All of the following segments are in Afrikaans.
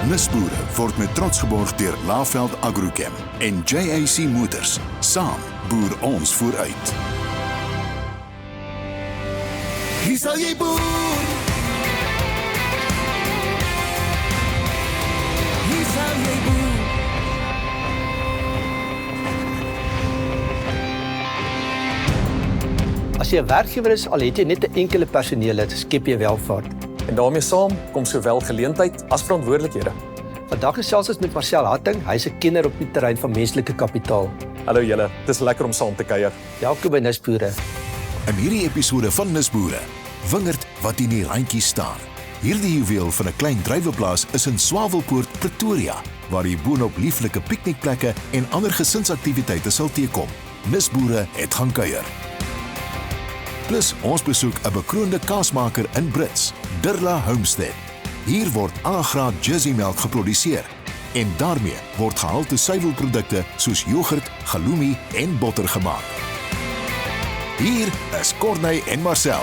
Nuusboere word met trots geborg deur Laveld Agrochem en JAC Motors. Saam boer ons vooruit. Hier sal jy boer. Hier sal jy boer. As jy 'n werkgewer is, al het jy net 'n enkele personeel, skep jy welvaart. En daarmee saam kom sowel geleentheid as verantwoordelikhede. Vandag gesels ons met Marcel Hatting, hy's 'n kenner op die terrein van menslike kapitaal. Hallo julle, dis lekker om saam te kuier. Welkom by Nuusboere. In hierdie episode van Nuusboere, wingerd wat in die randjie staan. Hierdie juweel van 'n klein druiweplaas is in Swawelpoort, Pretoria, waar jy boonop lieflike piknikplekke en ander gesinsaktiwiteite sal teekom. Nuusboere het gaan kuier. Plus ons besoek 'n bekroonde kaasmaker in Brits, Dirla Homestead. Hier word A-graad Jersey-melk geproduseer en daarmee word gehalte suiwelprodukte soos jogurt, halloumi en botter gemaak. Hier is Corneille en Marcel.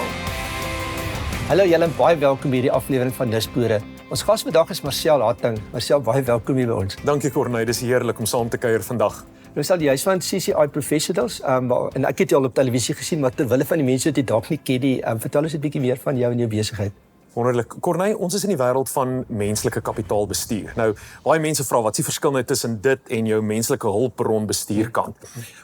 Hallo julle en baie welkom by hierdie aflewering van Nuusboere. Ons gas vandag is Marcel Hatting. Marcel, baie welkom hier by ons. Dankie Corneille, dis heerlik om saam te kuier vandag. Marcel, jy is van CCI Professionals, en ek het jou al op televisie gesien, maar terwille van die mense wat jy dalk nie ken nie, vertel ons 'n bietjie meer van jou en jou besigheid. Wonderlik. Corneille, ons is in die wêreld van menslike kapitaalbestuur. Nou, baie mense vra wat is die verskil nou tussen dit en jou menslike hulpbronbestuurkant.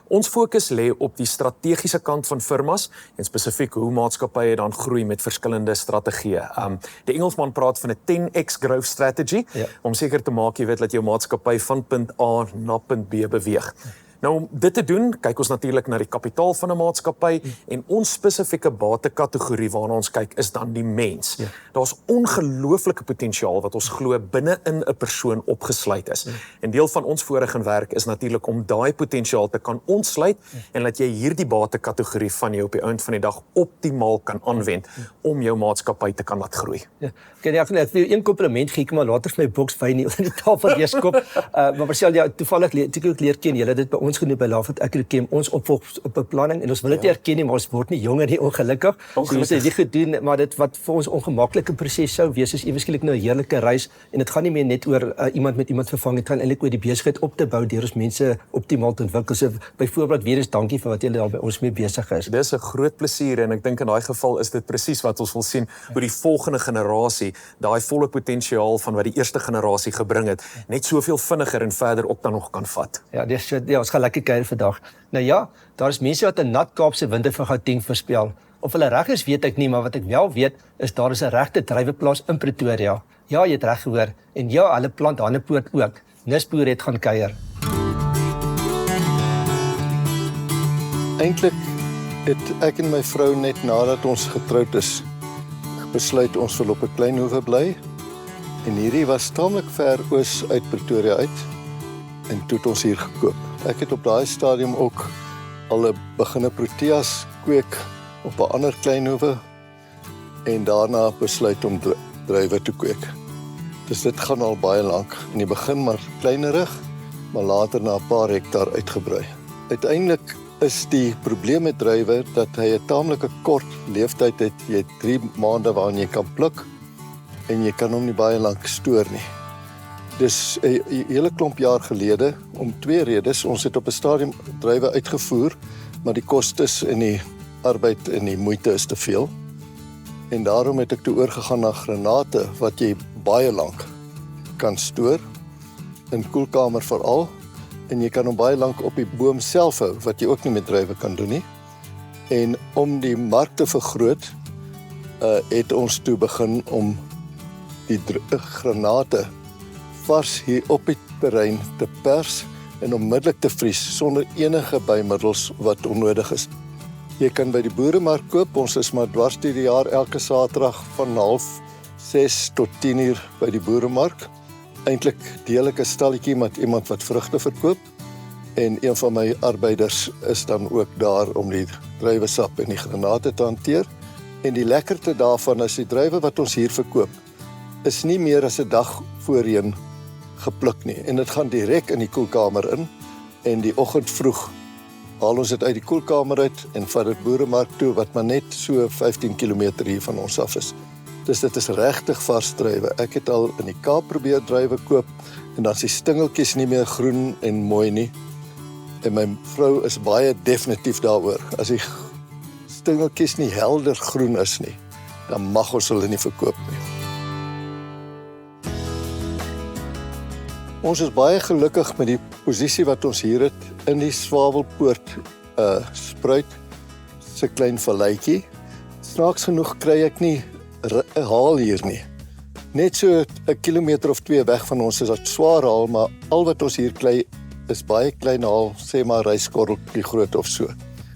Ons fokus lê op die strategiese kant van firmas en spesifiek hoe maatskappye dan groei met verskillende strategieë. Die Engelsman praat van 'n 10x growth strategy, om seker te maak jy weet dat jou maatskappy van punt A na punt B beweeg. Nou om dit te doen, kyk ons natuurlik na die kapitaal van 'n maatskappy en ons spesifieke batekategorie waarna ons kyk is dan die mens. Daar's ongelooflike potensiaal wat ons glo binne in 'n persoon opgesluit is. En deel van ons vorige werk is natuurlik om daai potensiaal te kan ontsluit en dat jy hierdie batekategorie van jou op die einde van die dag optimaal kan aanwend om jou maatskappy te kan laat groei. Ja. Ek wil jou een kompliment gee, maar later vir my boks wyn nie onder die tafel neerskop. Maar Marcel, ja, toevallig het ek leer ken, julle dit by ons genoem by Laveld Agrochem, ons opvolg op beplanning en ons wil dit nie erken nie, maar ons word nie jonger nie, ongelukkig. Ons het dit gedoen, maar dit wat vir ons ongemaklike proses sou wees, is eweskielik nou 'n heerlike reis en dit gaan nie meer net oor iemand met iemand vervang, dit gaan eintlik oor die besigheid op te bou deur ons mense optimaal te ontwikkel. So byvoorbeeld weer eens dankie vir wat julle daar by ons mee besig is. Dis 'n groot plesier en ek dink in daai geval is dit presies wat ons wil sien, hoe die volgende generasie daai volle potensiaal van wat die eerste generasie gebring het, net soveel vinniger en verder op dan nog kan vat. Ja, ons gaan lekker kuier vandag. Nou ja, daar is mense wat 'n nat Kaapse winter vir Gauteng voorspel. Of hulle reg is, weet ek nie, maar wat ek wel weet, is daar is 'n regte druiweplaas in Pretoria. Ja, jy het reg gehoor. En ja, hulle plant Hannepoort ook. Nuusboere het gaan kuier. Eintlik het ek en my vrou net nadat ons getroud is, besluit ons wil op 'n klein hoewe bly. En hierdie was taamlik ver oos uit Pretoria uit. En toe het ons hier gekoop. Ek het op daai stadium ook al 'n beginne proteas kweek op 'n ander klein hoewe en daarna besluit om druiwe te kweek. Dus dit gaan al baie lank. In die begin maar kleinerig, maar later na 'n paar hektaar uitgebrei. Uiteindelik is die probleem met druiwe dat hy 'n taamlike kort leeftyd het. Jy het 3 maande waarin jy kan pluk en jy kan hom nie baie lank stoor nie. Dus 'n hele klomp jaar gelede, om 2 redes, ons het op 'n stadium druiwe uitgevoer, maar die kostes en die arbeid en die moeite is te veel. En daarom het ek toe oorgegaan na granate, wat jy baie lank kan stoor, in koelkamer veral, en jy kan hom baie lank op die boom self hou, wat jy ook nie met druiwe kan doen nie. En om die mark te vergroot, het ons toe begin om die granate vars hier op die terrein te pers en onmiddellik te vries sonder enige bymiddels wat onnodig is. Jy kan by die boeremark koop, ons is maar dwars deur die jaar elke Saterdag van 5:30 tot 10:00 by die boeremark. Eintlik deel ek 'n stalletjie met iemand wat vrugte verkoop en een van my arbeiders is dan ook daar om die druiwesap en die granate te hanteer. En die lekkerte daarvan is die druiwe wat ons hier verkoop is nie meer as 'n dag voorheen gepluk nie. En dit gaan direk in die koelkamer in en die oggend vroeg haal ons dit uit die koelkamer uit en vat dit boeremark toe wat maar net so 15 km hier van ons af is. Dus dit is regtig vars druiwe. Ek het al in die Kaap probeer druiwe koop en dan is die stingeltjies nie meer groen en mooi nie. En my vrou is baie definitief daaroor. As die stingeltjies nie helder groen is nie, dan mag ons hulle nie verkoop nie. Ons is baie gelukkig met die posisie wat ons hier het in die Swawelpoort spruit, se klein valleitjie. Snaaks genoeg kry ek nie 'n haal hier nie. Net so 'n kilometer of 2 weg van ons is dit swaar haal, maar al wat ons hier kry is baie klein haal, sê maar ryskorreltjie groot of so.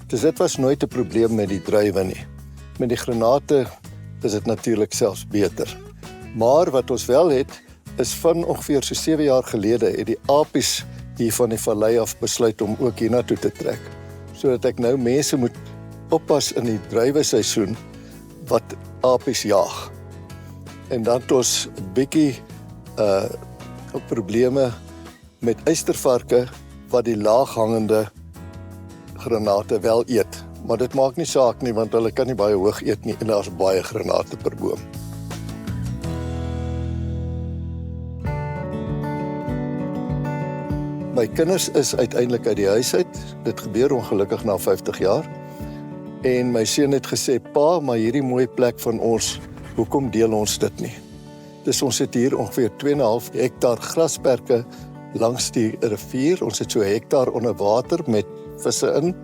Dus dit was nooit 'n probleem met die druiwe nie. Met die granate is dit natuurlik selfs beter. Maar wat ons wel het, is van ongeveer so 7 jaar gelede het die apies hier van die vallei af besluit om ook hiernatoe te trek. Sodat ek nou mense moet oppas in die druiweseisoen wat apies jaag. En dan het ons 'n bietjie probleme met eystervarke wat die laaghangende granate wel eet. Maar dit maak nie saak nie, want hulle kan nie baie hoog eet nie en daar's baie granate per boom. My kinders is uiteindelik uit die huis uit. Dit gebeur ongelukkig na 50 jaar. En my seun het gesê, pa, maar hierdie mooi plek van ons, hoekom deel ons dit nie? Dus ons het hier ongeveer 2,5 hektaar grasperke langs die rivier. Ons het so 1 hektaar onder water met visse in,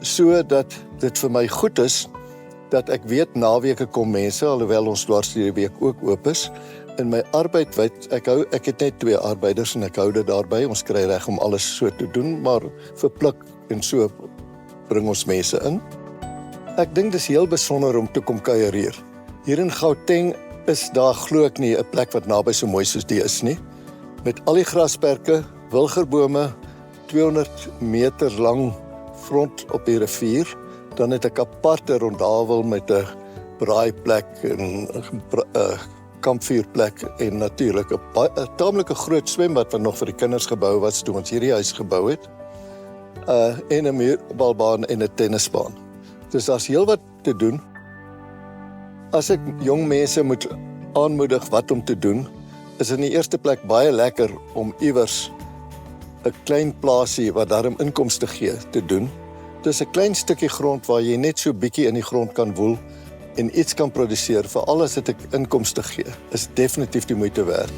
sodat dit vir my goed is, dat ek weet naweke kom mense, alhoewel ons dwars die week ook oop is. In my arbeid, ek het net 2 arbeiders en ek hou dit daarby, ons kry reg om alles so te doen, maar vir pluk en so bring ons mense in. Ek dink dis heel besonder om te kom kuiereer. Hier in Gauteng is daar glo ek nie 'n plek wat naby so mooi soos die is nie. Met al die grasperke, wilgerbome, 200 meter lang front op die rivier, dan het ek aparte rondawel met 'n braaiplek en 'n kampvuurplek en natuurlik 'n taamlike groot swembad wat nog vir die kinders gebou was toe ons hierdie huis gebou het. En 'n muurbalbaan en 'n tennisbaan. Dus daar's heel wat te doen. As ek jong mense moet aanmoedig wat om te doen, is in die eerste plek baie lekker om iewers 'n klein plaasie wat daarom inkomste gee te doen. Dis 'n klein stukkie grond waar jy net so bietjie in die grond kan woel en iets kan produseer, veral as dit 'n inkomste gee, is definitief die moeite werd.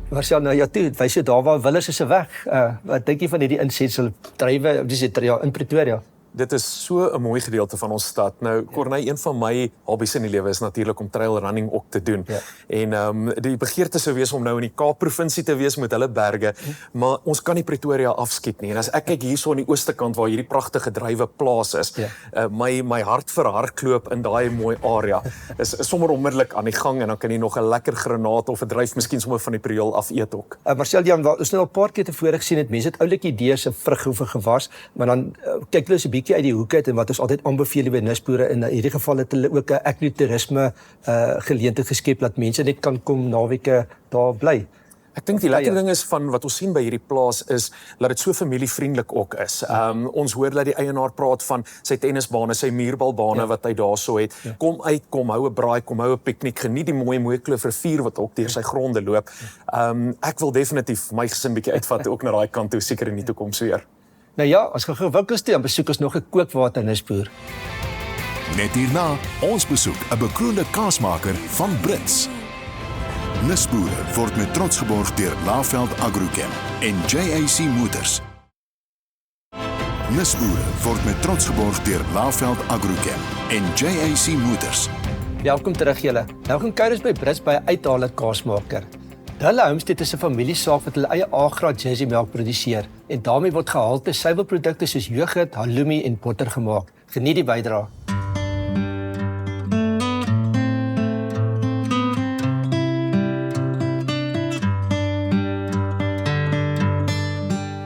Marcel, nou ja, toe, wys jy daar waar Willers is 'n weg. Wat dink jy van hierdie insetsel drywe, dis in Pretoria? Dit is so 'n mooi gedeelte van ons stad. Nou, Corneille, een van my hobbies in die lewe is natuurlik om trail running ook te doen. Ja. En die begeerte sou wees om nou in die Kaap-provinsie te wees met hulle berge, maar ons kan nie Pretoria afskiet nie. En as ek kyk hierso aan die ooste kant waar hierdie pragtige drywe plaas is, my hart vir hardloop in daai mooi area is sommer onmiddellik aan die gang en dan kan jy nog 'n lekker granaat of 'n dryf miskien sommer van die priool af eet ook. Marcel, Jan, ons nou al 'n paar keer tevore gesien het, mense het oulike idees se vrug of 'n gewas, maar dan kyk hulle so 'n bietjie uit die hoek uit en wat ons altyd aanbeveel by nisboere, in hierdie geval het hulle ook 'n agrotourisme geleentheid geskep dat mense net kan kom naweke daar bly. Ek dink die lekker ding is van wat ons sien by hierdie plaas is dat dit so familievriendelik ook is. Ons hoor dat die eienaar praat van sy tennisbane, sy muurbalbane wat hy daarso het. Kom uit, kom hou 'n braai, kom hou 'n piknik, geniet die mooi Kloofrivier wat ook deur sy gronde loop. Ek wil definitief my gesin bietjie uitvat ook na daai kant toe, seker in die toekoms weer. Nou ja, as jy gewikkels toe, dan besoek ons nog 'n kookwaternisboer. Net hierna, ons besoek 'n bekroonde kaasmaker van Brits. Nisboere word met trots geborg deur Laveld Agrochem en JAC Motors. Nisboere word met trots geborg deur Laveld Agrochem en JAC Motors. Welkom terug julle. Nou gaan kuier ons by Brits by 'n uithaler kaasmaker. Hulle Homestead is 'n familiesaak wat hulle eie A-graad Jersey melk produseer en daarmee word gehalte suiwelprodukte soos jogurt, halloumi en botter gemaak. Geniet die bydrae.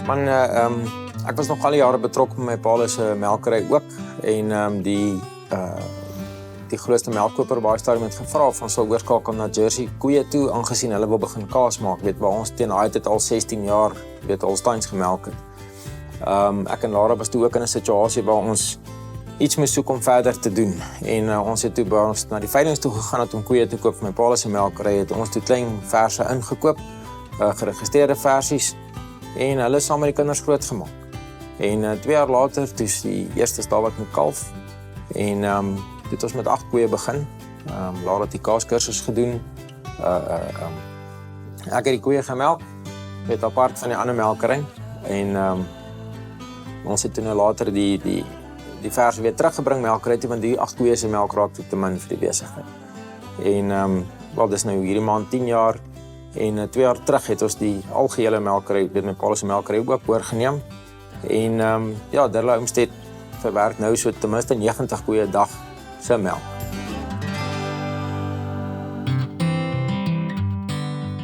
Man, ek was nog al die jare betrokke met my pa se melkery ook en die grootste melkkoper baie stadium het gevra van sou oorskakel na Jersey koeie toe aangesien hulle wil begin kaas maak. Weet waar ons teen daai tyd al 16 jaar Holsteins gemelk het. Ek en Lara was toe ook in 'n situasie waar ons iets moes soek om verder te doen. En ons het toe by ons na die veilings toe gegaan om koeie te koop vir my pa se melkery, het ons toe klein verse ingekoop, geregistreerde versies, en hulle saam met die kinders groot gemaak. En 2 jaar later, toe is die eerste stalwak met kalf, en toe het ons met 8 koeie begin, laat het die kaaskursus gedoen, ek het die koeie gemelk, met apart van die ander melkery, en ons het toen later die verse weer teruggebring melkery toe, want die 8 koeie se melk raak te min vir die besigheid. En wel, dis nou hierdie maand 10 jaar, en 2 jaar terug het ons die algehele melkery, met my pa se melkery ook oorgeneem. En ja, Dirla Homestead verwerk nou so ten minste 90 koeie 'n dag se melk.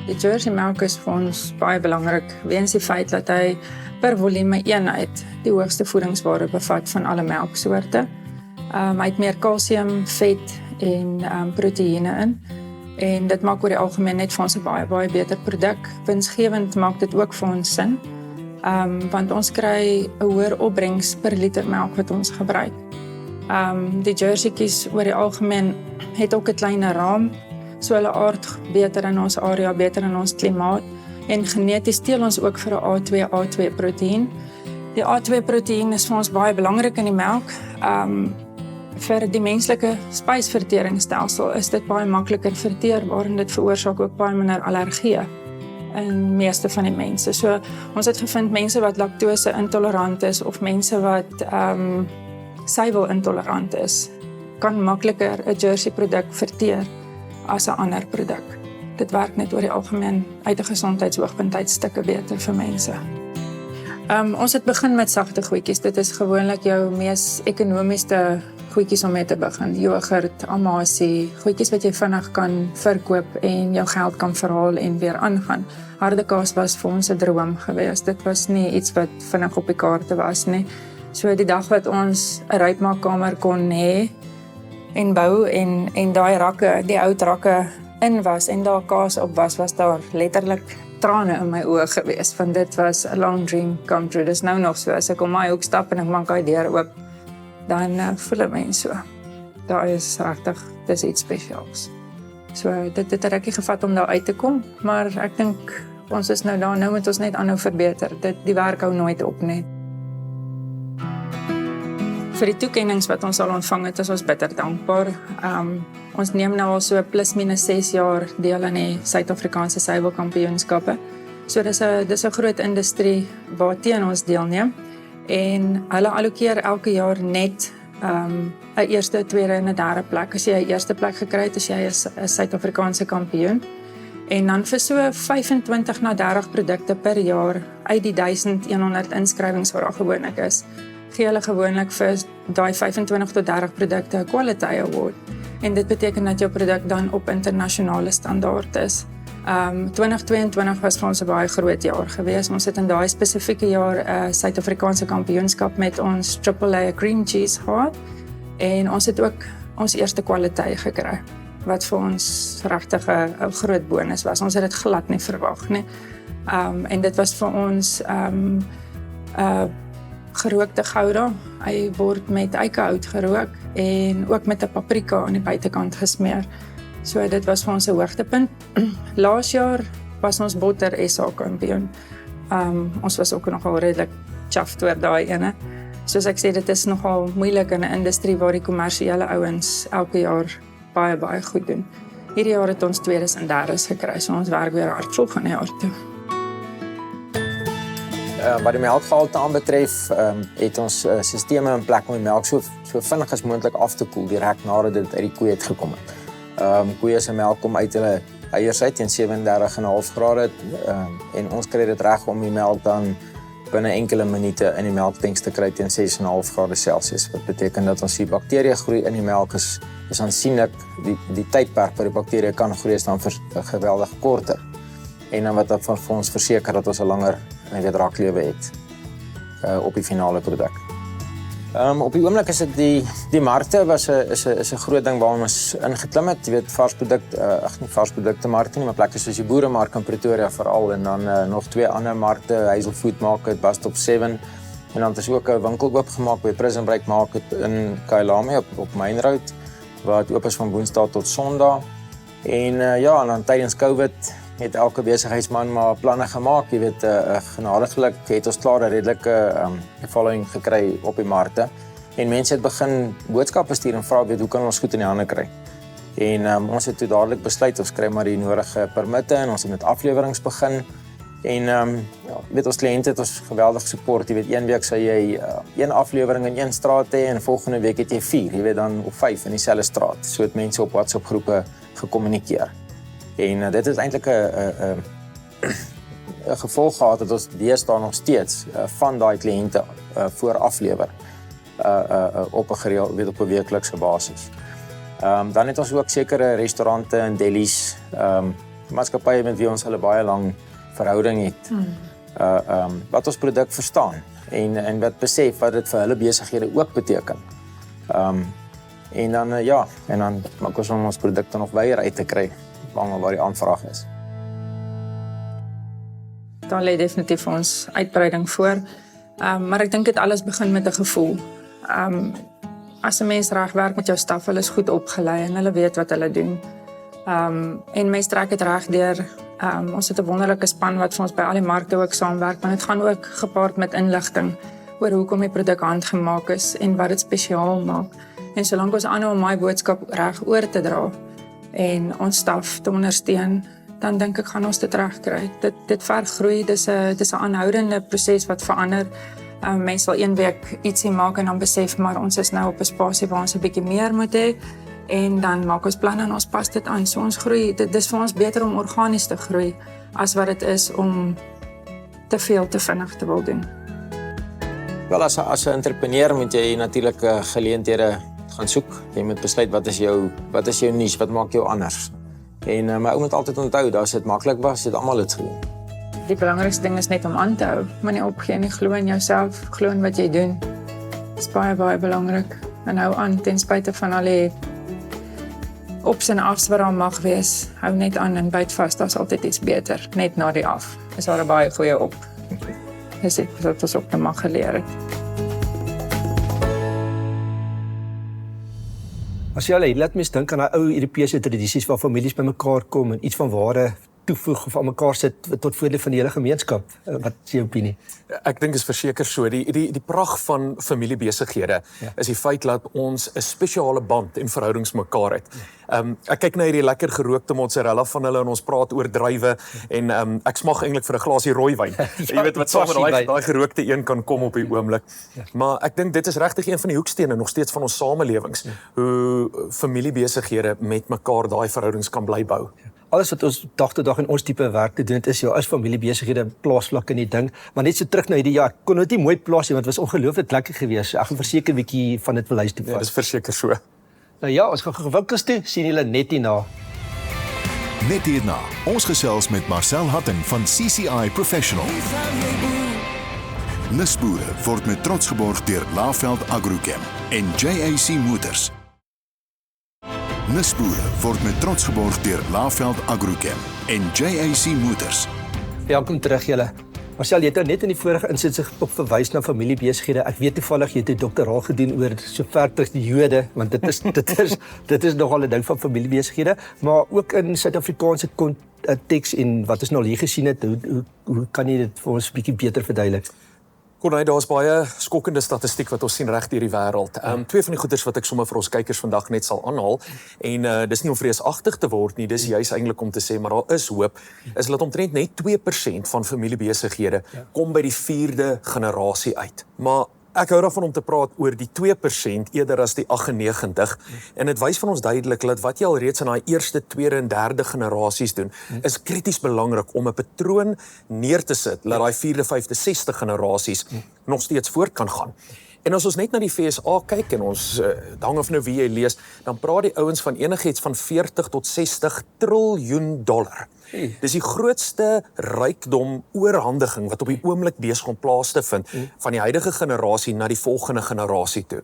Die Jersey melk is vir ons baie belangrik, weens die feit dat hy per volume eenheid die hoogste voedingswaarde bevat van alle melksoorte. Hy het meer kalsium, vet en proteïene in. En dit maak oor die algemeen net vir ons 'n baie beter produk. Winsgewend maak dit ook vir ons sin, want ons kry 'n hoër opbrengs per liter melk wat ons gebruik. Die Jerseytjies oor die algemeen het ook 'n kleiner raam, so hulle aard beter in ons area, beter in ons klimaat. En geneties teel ons ook vir 'n A2 proteïen. Die A2 proteïen is vir ons baie belangrik in die melk. Vir die menslike spysverteringsstelsel is dit baie makliker verteerbaar en dit veroorsaak ook baie minder allergieë in meeste van die mense. So ons het gevind mense wat laktose intolerant is of mense wat suiwel intolerant is, kan makliker 'n Jersey produk verteer as 'n ander produk. Dit werk net oor die algemeen uit 'n gesondheidsoogpunt uit stukke beter vir mense. Ons het begin met sagte goedjies. Dit is gewoonlik jou mees ekonomiese goedjies om mee te begin. Yoghurt, amasie, goedjies wat jy vinnig kan verkoop en jou geld kan verhaal en weer aangaan. Harde kaas was vir ons 'n droom geweest. Dit was nie iets wat vinnig op die kaarte was nie. So die dag wat ons 'n rypmaakkamer kon hê en bou en daai rakke, die ou rakke in was en daar kaas op was daar letterlik trane in my oë gewees, want dit was 'n long dream come true. Dis nou nog so, as ek om my hoek stap en ek maak die deur oop, dan voel ek mens so. Daar is regtig, dis iets spesiaals. So dit het 'n rukkie gevat om daar uit te kom, maar ek dink ons is nou daar, nou moet ons net aanhou verbeter. Die werk hou nooit op nie. Vir die toekennings wat ons al ontvang het, is ons bitter dankbaar. Ons neem nou al so plus minus 6 jaar deel aan die Suid-Afrikaanse suiwelkampioenskappe. So dis 'n groot industrie waarteen ons deelneem. En hulle allokeer elke jaar net 'n eerste, 'n tweede en 'n derde plek. As jy 'n eerste plek gekry het, as jy 'n Suid-Afrikaanse kampioen. En dan vir so 25 na 30 produkte per jaar uit die 1100 inskrywings wat daar gewoonlik is, gee hulle gewoonlik vir daai 25 tot 30 produkte 'n Quality Award. En dit beteken dat jou produk dan op internasionale standaard is. 2022 was vir ons 'n baie groot jaar geweest. Ons het in daai spesifieke jaar 'n Suid-Afrikaanse kampioenskap met ons AAA cream cheese gehad. En ons het ook ons eerste kwaliteit gekry, wat vir ons regtig 'n groot bonus was. Ons het dit glad nie verwag nie. En dit was vir ons gerookte gouda. Hy word met eikehout gerook en ook met 'n paprika aan die buitekant gesmeer. So dit was vir ons 'n hoogtepunt. Laas jaar was ons botter SA kampioen. Ons was ook nogal redelik chuffed oor daai ene. Soos ek sê, dit is nogal moeilik in 'n industrie waar die kommersiële ouens elke jaar baie goed doen. Hierdie jaar het ons tweedes en derdes gekry, so ons werk weer hard volgende jaar toe. Wat die melkgehalte aanbetref, het ons sisteme in plek om die melk so vinnig as moontlik af te koel direk nadat dit uit die koei het gekom het. Koeie se melk kom uit hulle eiers uit teen 37,5 grade en ons kry dit reg om die melk dan binne enkele minute in die melktanks te kry teen 6,5 grade Celsius. Wat beteken dat ons die bakterieë groei in die melk is aansienlik, die tydperk wat die bakterieë kan groei is dan geweldig korter. En dan wat dat vir ons verseker dat ons 'n langer draklewe het op die finale produk. Op die oomblik is dit die markte is 'n groot ding waarom ons ingeklim het. Jy weet, nie varsprodukte markte nie, maar plekke soos die boeremark in Pretoria veral en dan nog 2 ander markte, Hazelfood Market, Bus Stop 7 En dan het is ook 'n winkel oopgemaak by Prison Break Market in Kyalami op Main Road, wat oop is van Woensdae tot Sondag. En ja, en dan tydens COVID het elke besigheidsman maar planne gemaak. Jy weet, genadiglik het ons klaar 'n redelike following gekry op die markte. En mense het begin boodskappe stuur en vra weet hoe kan ons goed in die hande kry. En ons het toe dadelik besluit ons kry maar die nodige permitte en ons het met aflewerings begin. En ja, weet ons kliënte het ons geweldig support. Jy weet, een week sal jy een aflewering in een straat hê en volgende week het jy 4, jy weet dan of 5 in dieselfde straat. So het mense op WhatsApp groepe gekommunikeer. En dit is eintlik 'n gevolg gehad dat ons deesdae nog steeds van daai kliënte voor aflewer op 'n gereelde, weet op 'n weeklikse basis. Dan het ons ook sekere restaurante en delis, maatskappye met wie ons hulle baie lang verhouding het. Wat ons produk verstaan en wat besef wat dit vir hulle besighede ook beteken. En dan ja, en dan maak ons om ons produkte nog weier uit te kry waar die aanvraag is. Daar lê definitief vir ons uitbreiding voor. Maar ek dink dit alles begin met 'n gevoel. As 'n mens reg werk met jou staf, hulle is goed opgelei en hulle weet wat hulle doen. En mens trek dit reg deur. Ons het 'n wonderlike span wat vir ons by al die markte ook saamwerk, maar dit gaan ook gepaard met inligting oor hoekom die produk handgemaak is en wat dit spesiaal maak. En solank ons aanhou om my boodskap reg oor te dra en ons staf te ondersteun, dan dink ek gaan ons dit reg kry. Dit verg groei, dis 'n aanhoudende proses wat verander. Mense sal een week ietsie maak en dan besef maar ons is nou op 'n spasie waar ons 'n bietjie meer moet hê en dan maak ons planne en ons pas dit aan. So ons groei, dit is vir ons beter om organies te groei as wat dit is om te veel te vinnig te wil doen. Wel, as 'n entrepreneur moet jy natuurlik geleenthede gaan soek. Jy moet besluit wat is jou niche, wat maak jou anders. En maar ou moet altyd onthou, as dit maklik was, het almal dit gedoen. Die belangrikste ding is net om aan te hou, maar nie opgee nie, glo in jouself, glo in wat jy doen. Dit is baie belangrik. En hou aan ten spyte van al die ups en afs wat daar mag wees. Hou net aan en byt vas, daar's altyd iets beter, net na die af. Is daar 'n baie goeie op. Dis dit wat ons op die mag geleer het. As jy al laat mens dink aan daai ou Europese tradisies waar families bymekaar kom en iets van ware toevoeg of aan mekaar sit tot voordeel van die hele gemeenskap. Wat is jou opinie? Ek dink is verseker so. Die pragt van familiebesighede is die feit dat ons 'n spesiale band en verhoudings mekaar het. Ek kyk na hierdie lekker gerookte mozzarella van hulle en ons praat oor druiwe en ek smag eintlik vir 'n glasie rooiwyn. Jy weet wat saam met daai gerookte een kan kom op die oomblik. Maar ek dink dit is regtig een van die hoekstene nog steeds van ons samelewings, hoe familiebesighede met mekaar daai verhoudings kan bly bou. Alles wat ons dag tot dag in ons tipe werk te doen het, is jou as familiebesighede plaasvlak in die ding, maar net so terug na hierdie jaar, kon dit nie mooi plaas nie, want het was ongelooflik lekker geweest. Ek gaan verseker 'n bietjie van dit wil huis toe vat. Ja, dis verseker so. Nou ja, ons gaan gewinkels toe, sien julle net hierna. Net hierna, ons gesels met Marcel Hatting van CCI Professional. Nisboere word met trots geborg deur Laveld Agrochem en JAC Motors. Nisboere word met trots geborg deur Laveld Agrochem en JAC Motors. Welkom terug julle. Marcel, jy het net in die vorige insetsing op verwys na familiebesighede. Ek weet toevallig jy het 'n doktoraat gedoen oor sovertig die Jode, want dit is nogal 'n ding van familiebesighede, maar ook in Suid-Afrikaanse konteks en wat ons nou hier gesien het, hoe kan jy dit vir ons 'n bietjie beter verduidelik? Corneille, daar's baie skokkende statistiek wat ons sien reg deur die wêreld. Twee van die goeders wat ek sommer vir ons kykers vandag net sal aanhaal en dis nie om vreesagtig te word nie, dis juis eintlik om te sê maar daar is hoop, is dat omtrent net 2% van familiebesighede kom by die 4de generasie uit. Maar ek hou daarvan om te praat oor die 2% eerder as die 98 en dit wys van ons duidelik dat wat jy al reeds in daai eerste, tweede en derde generasies doen, is krities belangrik om 'n patroon neer te sit dat daai 4de, 5de, 6de generasies nog steeds voort kan gaan. En as ons net na die FSA kyk en ons hang af nou wie jy lees, dan praat die ouens van enigiets van 40 tot 60 triljoen dollar. Dis die grootste rykdom oorhandiging wat op die oomblik besig om plaas te vind van die huidige generasie na die volgende generasie toe.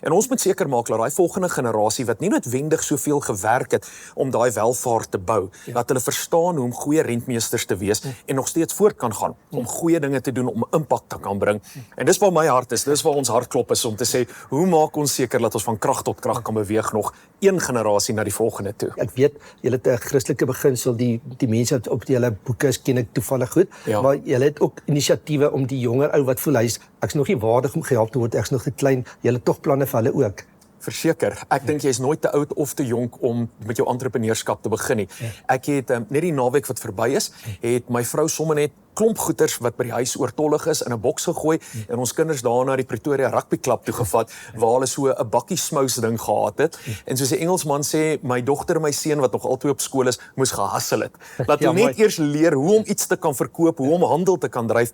En ons moet seker maak dat daai volgende generasie wat nie noodwendig soveel gewerk het om daai welvaart te bou, dat hulle verstaan hoe om goeie rentmeesters te wees en nog steeds voort kan gaan om goeie dinge te doen, om impak te kan bring. En dis waar my hart is, dis waar ons hartklop is om te sê, hoe maak ons seker dat ons van krag tot krag kan beweeg nog een generasie na die volgende toe. Ek weet, julle het 'n Christelike beginsel, die mense wat op julle boeke is, ken ek toevallig goed, maar julle het ook inisiatiewe om die jonger ou wat voel ek's nog nie waardig om gehelp te word, ek's nog te klein, julle het tog planne vir hulle ook. Verseker, ek dink jy is nooit te oud of te jonk om met jou entrepreneurskap te begin nie. Ek het net die naweek wat verby is, het my vrou sommer net klomp goeders wat by die huis oortollig is in 'n boks gegooi en ons kinders daarna die Pretoria Rugby Klub toe gevat waar hulle so 'n bakkie smous ding gehad het. En soos 'n Engelsman sê, my dogter en my seun wat nog albei op skool is, moes gehustle het. Laat hulle net eers leer hoe om iets te kan verkoop, hoe om handel te kan dryf.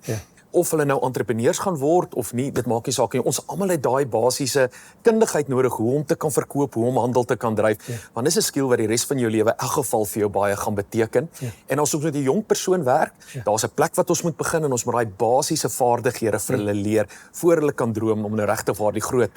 Of hulle nou entrepreneurs gaan word of nie, dit maak nie saak nie. Ons almal het daai basiese kundigheid nodig hoe om te kan verkoop, hoe om handel te kan dryf. Want dis 'n skill wat die res van jou lewe in elk geval vir jou baie gaan beteken. En as ons met 'n jong persoon werk, daar's 'n plek wat ons moet begin en ons moet daai basiese vaardighede vir hulle leer voor hulle kan droom om nou regtig waar die groot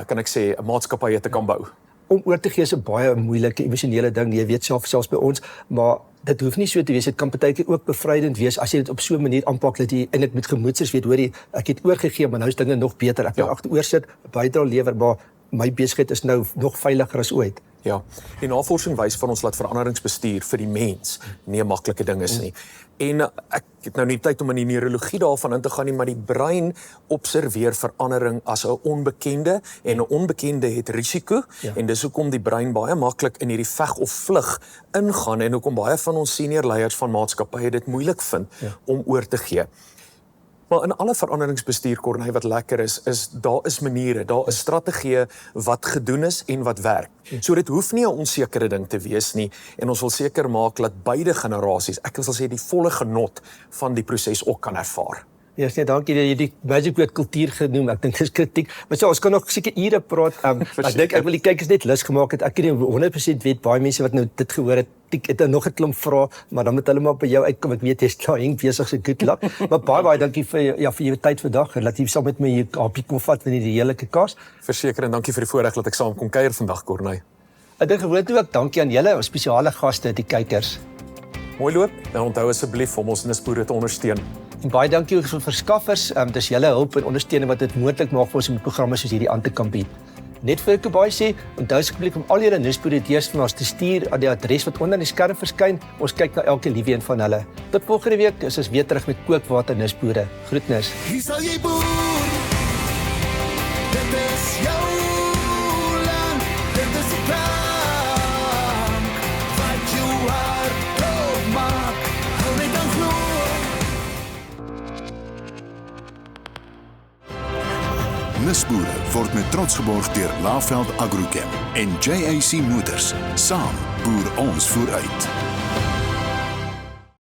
kan ek sê 'n maatskappy te kan bou. Om oor te gee is 'n baie moeilike emosionele ding, jy weet selfs by ons, maar dit hoef nie so te wees, dit kan partykeer ook bevrydend wees as jy dit op so 'n manier aanpak dat jy eintlik met gemoedsrus weet, hoorie, ek het oorgegee, maar nou is dinge nog beter, ek kan agteroor sit, bydra lewer, maar my besigheid is nou nog veiliger as ooit. Ja, die navorsing wys van ons laat veranderingsbestuur vir die mens nie 'n maklike ding is nie. En ek het nou nie tyd om in die neurologie daarvan in te gaan nie, maar die brein observeer verandering as 'n onbekende en 'n onbekende het risiko en dis hoekom die brein baie maklik in hierdie veg of vlug ingaan en hoekom baie van ons senior leiers van maatskappye dit moeilik vind om oor te gee. Maar in alle veranderingsbestuur, Corneille, wat lekker is daar is maniere, daar is strategieë wat gedoen is en wat werk. So dit hoef nie 'n onsekere ding te wees nie en ons wil seker maak dat beide generasies, ek wil sê die volle genot van die proses ook kan ervaar. Ja, nee, dankie dat jy die magic word kultuur genoem. Ek dink dis kritiek. Maar so, ons kan nog seker ure praat. Ek dink ek wil die kykers net lus gemaak het. Ek het nie 100% weet baie mense wat nou dit gehoor het. Ek het nog 'n klomp vrae, maar dan moet hulle maar by jou uitkom. Ek weet jy's klaar besig, so good luck. Maar baie dankie vir jou tyd vandag en dat jy saam met my hier hapie kom vat van hierdie heerlike kas. Verseker en dankie vir die voorreg dat ek saam kon kuier vandag, Corneille. Ek dink gewoonlik ook dankie aan julle, ons spesiale gaste, die kykers. Mooi loop en onthou asseblief om ons Nisboere te ondersteun. En baie dankie ook vir verskaffers. Dis julle hulp en ondersteuning wat dit moontlik maak vir ons om programme soos hierdie aan te kan bied. Net vir ek baie sê, onthou asseblief om al julle Nisboere idees van ons te stuur aan die adres wat onder die skerm verskyn. Ons kyk na elke liewe een van hulle. Tot volgende week is ons weer terug met Kookwater Nisboere. Groetnis. Hier sal jy boer. Dit is jou land, dit is die plank. Wat jou hart opmaak, hou net aan glo. Nisboere word met trots geborg deur Laveld Agrochem en JAC Motors. Saam boer ons vooruit.